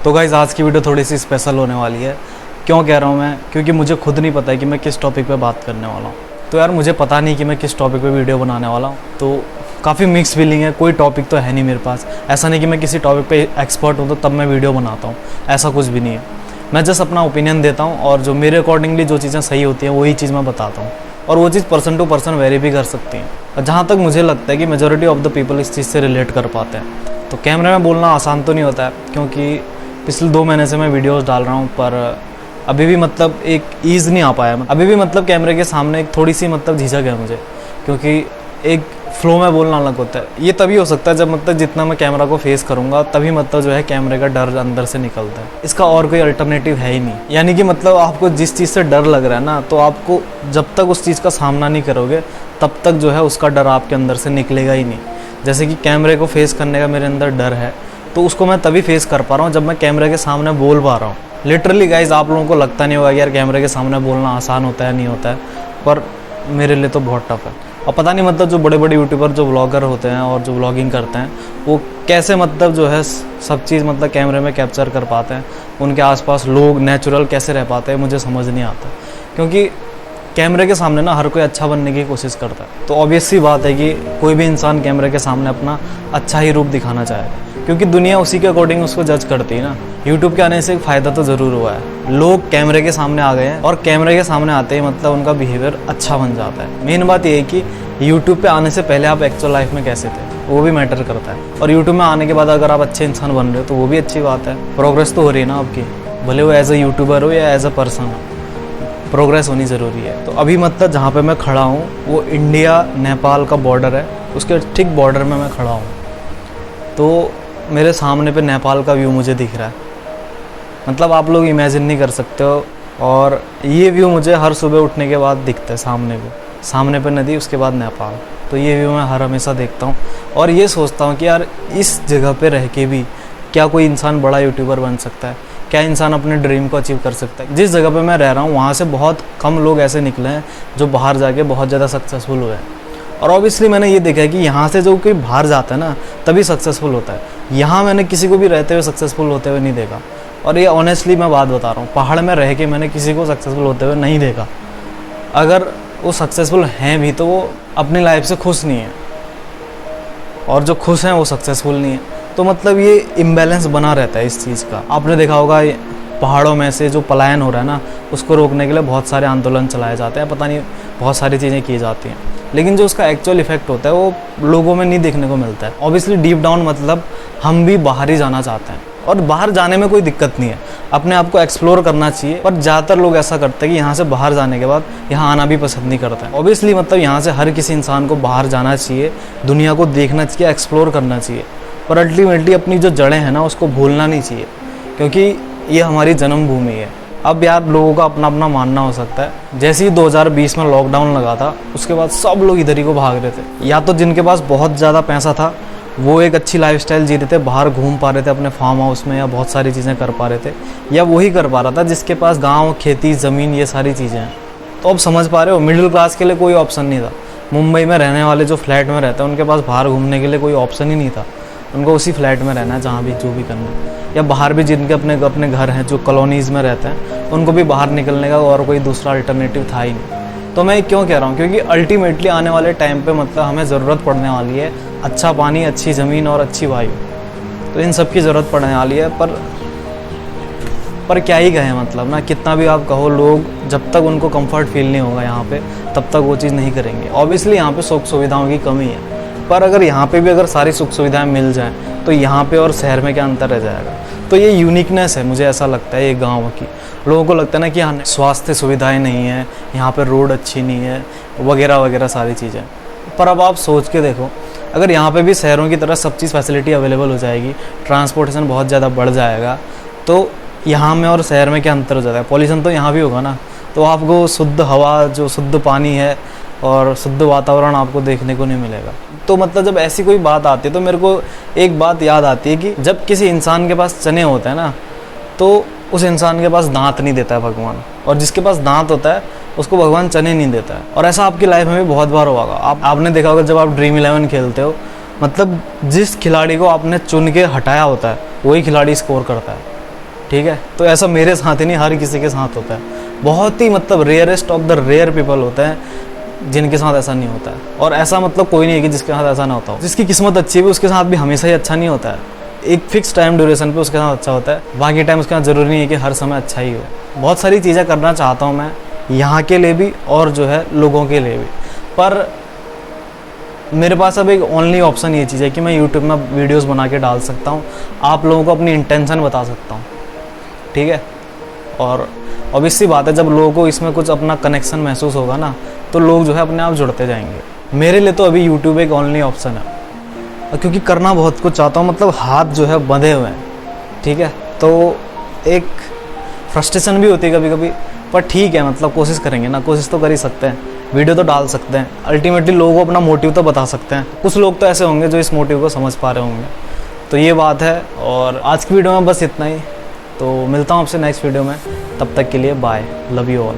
तो गाइस आज की वीडियो थोड़ी सी स्पेशल होने वाली है। क्यों कह रहा हूँ मैं? क्योंकि मुझे खुद नहीं पता है कि मैं किस टॉपिक पे बात करने वाला हूँ। तो यार मुझे पता नहीं कि मैं किस टॉपिक पे वीडियो बनाने वाला हूँ, तो काफ़ी मिक्स फीलिंग है। कोई टॉपिक तो है नहीं मेरे पास। ऐसा नहीं कि मैं किसी टॉपिक पे एक्सपर्ट हूँ तो तब मैं वीडियो बनाता हूँ, ऐसा कुछ भी नहीं है। मैं जस्ट अपना ओपिनियन देता हूँ और जो मेरे अकॉर्डिंगली जो चीज़ें सही होती हैं वही चीज़ मैं बताता हूँ, और वो चीज़ पर्सन टू पर्सन वेरी भी कर सकती हैं। और जहाँ तक मुझे लगता है कि मेजॉरिटी ऑफ द पीपल इस चीज़ से रिलेट कर पाते हैं। तो कैमरे में बोलना आसान तो नहीं होता है, क्योंकि पिछले 2 महीने से मैं वीडियोस डाल रहा हूँ, पर अभी भी मतलब एक ईज़ नहीं आ पाया। अभी भी मतलब कैमरे के सामने एक थोड़ी सी मतलब झिझक है मुझे, क्योंकि एक फ्लो में बोलना अलग होता है। ये तभी हो सकता है जब मतलब जितना मैं कैमरा को फेस करूँगा तभी मतलब जो है कैमरे का डर अंदर से निकलता है। इसका और कोई अल्टरनेटिव है ही नहीं। यानी कि मतलब आपको जिस चीज़ से डर लग रहा है ना, तो आपको जब तक उस चीज़ का सामना नहीं करोगे तब तक जो है उसका डर आपके अंदर से निकलेगा ही नहीं। जैसे कि कैमरे को फेस करने का मेरे अंदर डर है, तो उसको मैं तभी फेस कर पा रहा हूँ जब मैं कैमरे के सामने बोल पा रहा हूँ। लिटरली गाइज आप लोगों को लगता नहीं होगा कि यार कैमरे के सामने बोलना आसान होता है, नहीं होता है, पर मेरे लिए तो बहुत टफ है। और पता नहीं मतलब जो बड़े बड़े यूट्यूबर जो व्लॉगर होते हैं और जो व्लॉगिंग करते हैं वो कैसे मतलब जो है सब चीज़ मतलब कैमरे में कैप्चर कर पाते हैं। उनके आसपास लोग नेचुरल कैसे रह पाते हैं मुझे समझ नहीं आता, क्योंकि कैमरे के सामने ना हर कोई अच्छा बनने की कोशिश करता है। तो ऑब्वियस सी बात है कि कोई भी इंसान कैमरे के सामने अपना अच्छा ही रूप दिखाना चाहेगा, क्योंकि दुनिया उसी के अकॉर्डिंग उसको जज करती है ना। यूट्यूब के आने से एक फ़ायदा तो ज़रूर हुआ है, लोग कैमरे के सामने आ गए हैं और कैमरे के सामने आते ही मतलब उनका बिहेवियर अच्छा बन जाता है। मेन बात ये है कि यूट्यूब पे आने से पहले आप एक्चुअल लाइफ में कैसे थे वो भी मैटर करता है, और यूट्यूब में आने के बाद अगर आप अच्छे इंसान बन रहे हो तो वो भी अच्छी बात है। प्रोग्रेस तो हो रही है ना आपकी, भले वो एज अ यूट्यूबर हो या एज अ पर्सन हो, प्रोग्रेस होनी ज़रूरी है। तो अभी मतलब जहाँ पे मैं खड़ा हूँ वो इंडिया नेपाल का बॉर्डर है, उसके ठीक बॉर्डर में मैं खड़ा हूँ। तो मेरे सामने पे नेपाल का व्यू मुझे दिख रहा है, मतलब आप लोग इमेजिन नहीं कर सकते हो। और ये व्यू मुझे हर सुबह उठने के बाद दिखता है सामने पे नदी, उसके बाद नेपाल। तो ये व्यू मैं हर हमेशा देखता हूँ और ये सोचता हूँ कि यार इस जगह पे रह के भी क्या कोई इंसान बड़ा यूट्यूबर बन सकता है? क्या इंसान अपने ड्रीम को अचीव कर सकता है? जिस जगह पे मैं रह रहा हूँ वहाँ से बहुत कम लोग ऐसे निकले हैं जो बाहर जाके बहुत ज़्यादा सक्सेसफुल हुए हैं। और ऑब्वियसली मैंने ये देखा है कि यहाँ से जो कोई बाहर जाता है ना तभी सक्सेसफुल होता है। यहाँ मैंने किसी को भी रहते हुए सक्सेसफुल होते हुए नहीं देखा, और ये ऑनेस्टली मैं बात बता रहा हूँ, पहाड़ में रह के मैंने किसी को सक्सेसफुल होते हुए नहीं देखा। अगर वो सक्सेसफुल हैं भी तो वो अपनी लाइफ से खुश नहीं है, और जो खुश हैं वो सक्सेसफुल नहीं है। तो मतलब ये इम्बैलेंस बना रहता है इस चीज़ का। आपने देखा होगा पहाड़ों में से जो पलायन हो रहा है ना, उसको रोकने के लिए बहुत सारे आंदोलन चलाए जाते हैं, पता नहीं बहुत सारी चीज़ें की जाती हैं, लेकिन जो उसका एक्चुअल इफेक्ट होता है वो लोगों में नहीं देखने को मिलता है। ऑब्वियसली डीप डाउन मतलब हम भी बाहर ही जाना चाहते हैं, और बाहर जाने में कोई दिक्कत नहीं है, अपने आप को एक्सप्लोर करना चाहिए। पर ज़्यादातर लोग ऐसा करते हैं कि यहाँ से बाहर जाने के बाद यहाँ आना भी पसंद नहीं करते हैं। ऑब्वियसली मतलब यहाँ से हर किसी इंसान को बाहर जाना चाहिए, दुनिया को देखना चाहिए, एक्सप्लोर करना चाहिए, पर अल्टीमेटली अपनी जो जड़ें हैं ना उसको भूलना नहीं चाहिए, क्योंकि ये हमारी जन्मभूमि है। अब यार लोगों का अपना अपना मानना हो सकता है। जैसे ही 2020 में लॉकडाउन लगा था उसके बाद सब लोग इधर ही को भाग रहे थे। या तो जिनके पास बहुत ज़्यादा पैसा था वो एक अच्छी लाइफस्टाइल जी रहे थे, बाहर घूम पा रहे थे अपने फार्म हाउस में, या बहुत सारी चीज़ें कर पा रहे थे, या वही कर पा रहा था जिसके पास गांव, खेती, ज़मीन, ये सारी चीज़ें हैं। तो अब समझ पा रहे हो, मिडिल क्लास के लिए कोई ऑप्शन नहीं था। मुंबई में रहने वाले जो फ्लैट में रहते हैं उनके पास बाहर घूमने के लिए कोई ऑप्शन ही नहीं था। उनको उसी फ्लैट में रहना है जहाँ भी जो भी करना है, या बाहर भी जिनके अपने घर हैं जो कॉलोनीज़ में रहते हैं उनको भी बाहर निकलने का और कोई दूसरा अल्टरनेटिव था ही नहीं। तो मैं क्यों कह रहा हूँ? क्योंकि अल्टीमेटली आने वाले टाइम पे मतलब हमें ज़रूरत पड़ने वाली है अच्छा पानी, अच्छी ज़मीन और अच्छी वायु। तो इन सब की ज़रूरत पड़ने वाली है, पर क्या ही कहें मतलब ना, कितना भी आप कहो, लोग जब तक उनको कंफर्ट फील नहीं होगा यहाँ पे तब तक वो चीज़ नहीं करेंगे। ऑब्वियसली यहाँ पे सुख सुविधाओं की कमी है, पर अगर यहाँ पे भी अगर सारी सुख सुविधाएं मिल जाएं तो यहाँ पे और शहर में क्या अंतर रह जाएगा? तो ये यूनिकनेस है, मुझे ऐसा लगता है ये गाँव की। लोगों को लगता है ना कि यहाँ स्वास्थ्य सुविधाएं नहीं है, यहाँ पे रोड अच्छी नहीं है, वगैरह वगैरह सारी चीज़ें। पर अब आप सोच के देखो, अगर यहाँ पे भी शहरों की तरह सब चीज़ फैसिलिटी अवेलेबल हो जाएगी, ट्रांसपोर्टेशन बहुत ज़्यादा बढ़ जाएगा, तो यहाँ में और शहर में क्या अंतर हो जाता है? पॉल्यूशन तो यहाँ भी होगा ना, तो आपको शुद्ध हवा, जो शुद्ध पानी है और शुद्ध वातावरण आपको देखने को नहीं मिलेगा। तो मतलब जब ऐसी कोई बात आती है तो मेरे को एक बात याद आती है कि जब किसी इंसान के पास चने होते हैं ना, तो उस इंसान के पास दांत नहीं देता है भगवान, और जिसके पास दांत होता है उसको भगवान चने नहीं देता है। और ऐसा आपकी लाइफ में भी बहुत बार होगा। आपने देखा होगा जब आप ड्रीम 11 खेलते हो, मतलब जिस खिलाड़ी को आपने चुन के हटाया होता है वही खिलाड़ी स्कोर करता है। ठीक है। तो ऐसा मेरे साथ ही नहीं, हर किसी के साथ होता है। बहुत ही मतलब rarest of the rare people होते हैं जिनके साथ ऐसा नहीं होता है। और ऐसा मतलब कोई नहीं है कि जिसके साथ ऐसा ना होता हो। जिसकी किस्मत अच्छी है उसके साथ भी हमेशा ही अच्छा नहीं होता है। एक फिक्स टाइम ड्यूरेशन पे उसके साथ अच्छा होता है, बाकी टाइम उसके साथ ज़रूरी नहीं है कि हर समय अच्छा ही हो। बहुत सारी चीज़ें करना चाहता हूँ मैं, यहाँ के लिए भी और जो है लोगों के लिए भी, पर मेरे पास अब एक ओनली ऑप्शन ये चीज़ है कि मैं यूट्यूब में वीडियोस बना के डाल सकता हूँ, आप लोगों को अपनी इंटेंशन बता सकता हूँ, ठीक है। और ऑब्वियस सी बात है, जब लोगों को इसमें कुछ अपना कनेक्शन महसूस होगा ना, तो लोग जो है अपने आप जुड़ते जाएंगे। मेरे लिए तो अभी यूट्यूब एक ओनली ऑप्शन है, क्योंकि करना बहुत कुछ चाहता हूँ, मतलब हाथ जो है बंधे हुए हैं, ठीक है। तो एक फ्रस्ट्रेशन भी होती है कभी कभी, पर ठीक है, मतलब कोशिश करेंगे ना, कोशिश तो कर ही सकते हैं, वीडियो तो डाल सकते हैं। अल्टीमेटली लोगों को अपना मोटिव तो बता सकते हैं। कुछ लोग तो ऐसे होंगे जो इस मोटिव को समझ पा रहे होंगे। तो ये बात है, और आज की वीडियो में बस इतना ही। तो मिलता हूँ आपसे नेक्स्ट वीडियो में, तब तक के लिए बाय, लव यू ऑल।